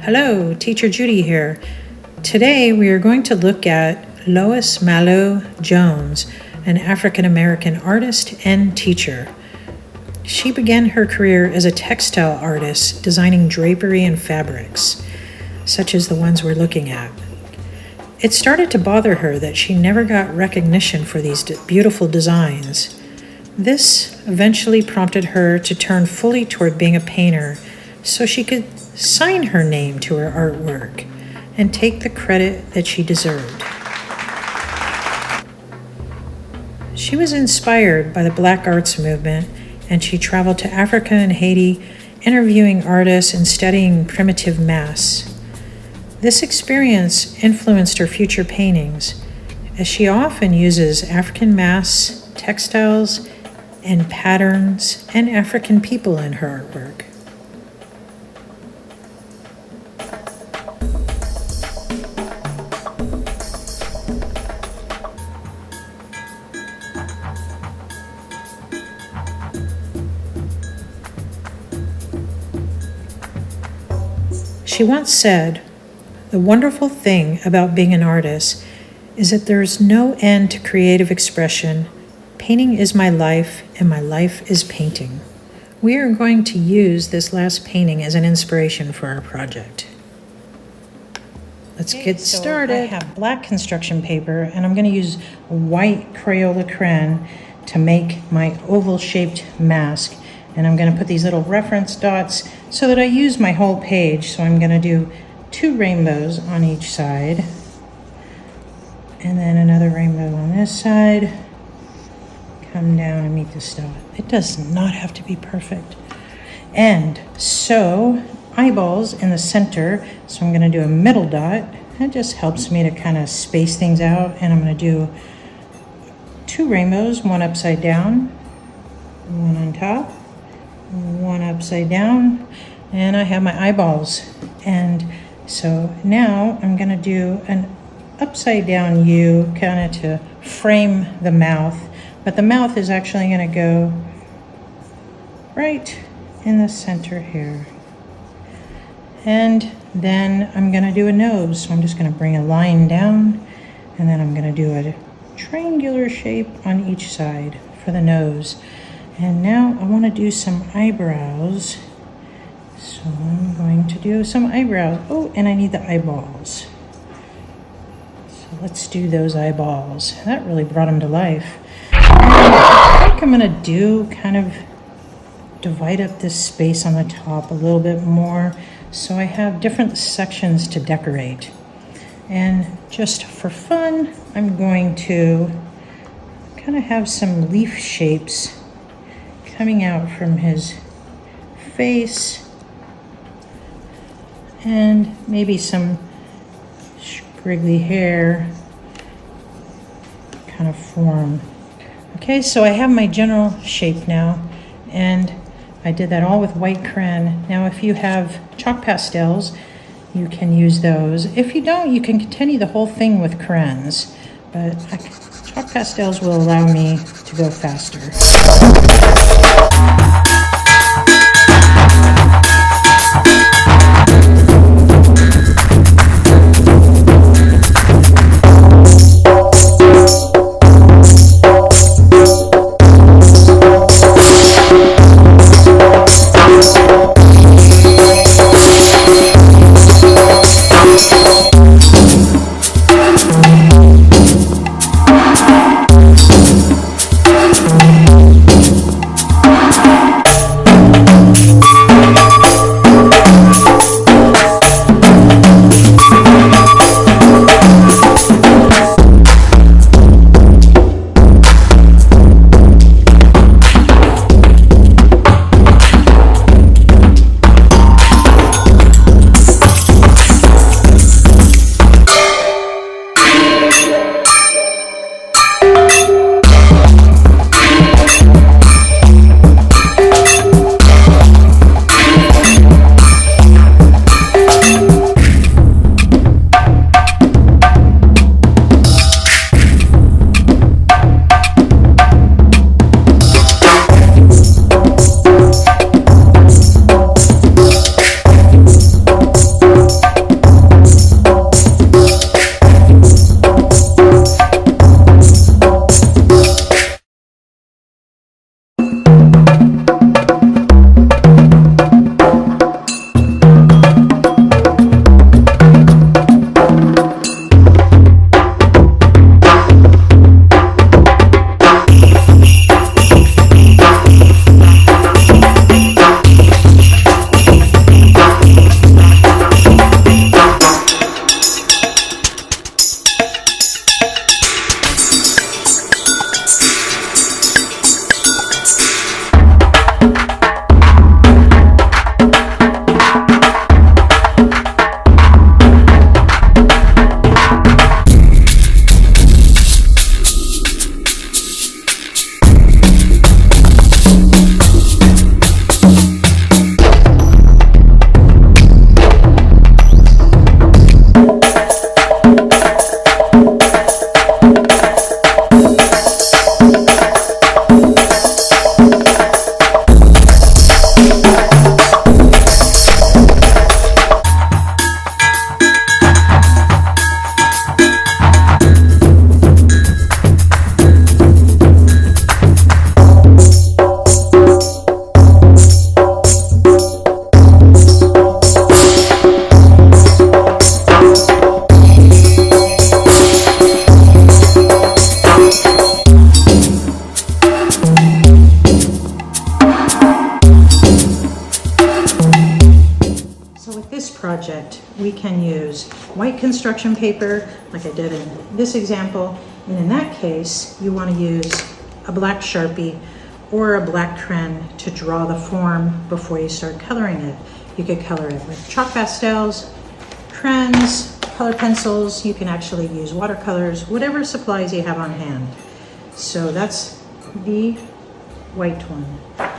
Hello, Teacher Judy here. Today we are going to look at Lois Mailou Jones, an African-American artist and teacher. She began her career as a textile artist, designing drapery and fabrics, such as the ones we're looking at. It started to bother her that she never got recognition for these beautiful designs. This eventually prompted her to turn fully toward being a painter so she could sign her name to her artwork and take the credit that she deserved. She was inspired by the Black arts movement, and she traveled to Africa and Haiti, interviewing artists and studying primitive masks. This experience influenced her future paintings, as she often uses African masks, textiles, and patterns, and African people in her artwork. She once said, "The wonderful thing about being an artist is that there's no end to creative expression. Painting is my life, and my life is painting." We are going to use this last painting as an inspiration for our project. Let's get started. I have black construction paper, and I'm going to use white crayon to make my oval-shaped mask. And I'm going to put these little reference dots so that I use my whole page. So I'm going to do 2 rainbows on each side. And then another rainbow on this side. Come down and meet this dot. It does not have to be perfect. And so eyeballs in the center. So I'm going to do a middle dot. It just helps me to kind of space things out. And I'm going to do 2 rainbows, one upside down, one on top, one upside down, and I have my eyeballs. And so now I'm going to do an upside down U kind of to frame the mouth, but the mouth is actually going to go right in the center here. And then I'm going to do a nose, so I'm just going to bring a line down, and then I'm going to do a triangular shape on each side for the nose. And now I want to do some eyebrows. So I'm going to do some eyebrows. Oh, and I need the eyeballs. So let's do those eyeballs. That really brought them to life. And I think I'm going to do kind of divide up this space on the top a little bit more, so I have different sections to decorate. And just for fun, I'm going to kind of have some leaf shapes coming out from his face, and maybe some scriggly hair kind of form. Okay, so I have my general shape now, and I did that all with white crayon. Now if you have chalk pastels, you can use those. If you don't, you can continue the whole thing with crayons, but chalk pastels will allow me to go faster. project, we can use white construction paper, like I did in this example. And in that case, you want to use a black Sharpie or a black crayon to draw the form before you start coloring it. You could color it with chalk pastels, crayons, color pencils. You can actually use watercolors, whatever supplies you have on hand. So that's the white one.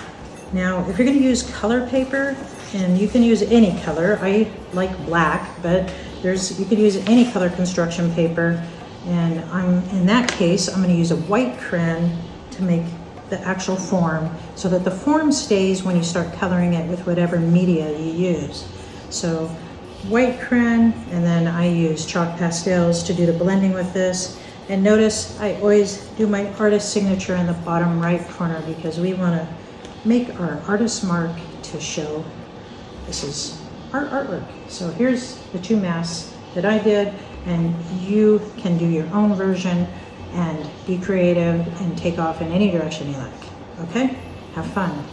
Now, if you're going to use color paper, and you can use any color, I like black, but you could use any color construction paper. And in that case, I'm going to use a white crayon to make the actual form so that the form stays when you start coloring it with whatever media you use. So white crayon, and then I use chalk pastels to do the blending with this. And notice I always do my artist signature in the bottom right corner because we want to make our artist mark to show this is our artwork. So here's the two masks that I did, and you can do your own version and be creative and take off in any direction you like. Okay? Have fun.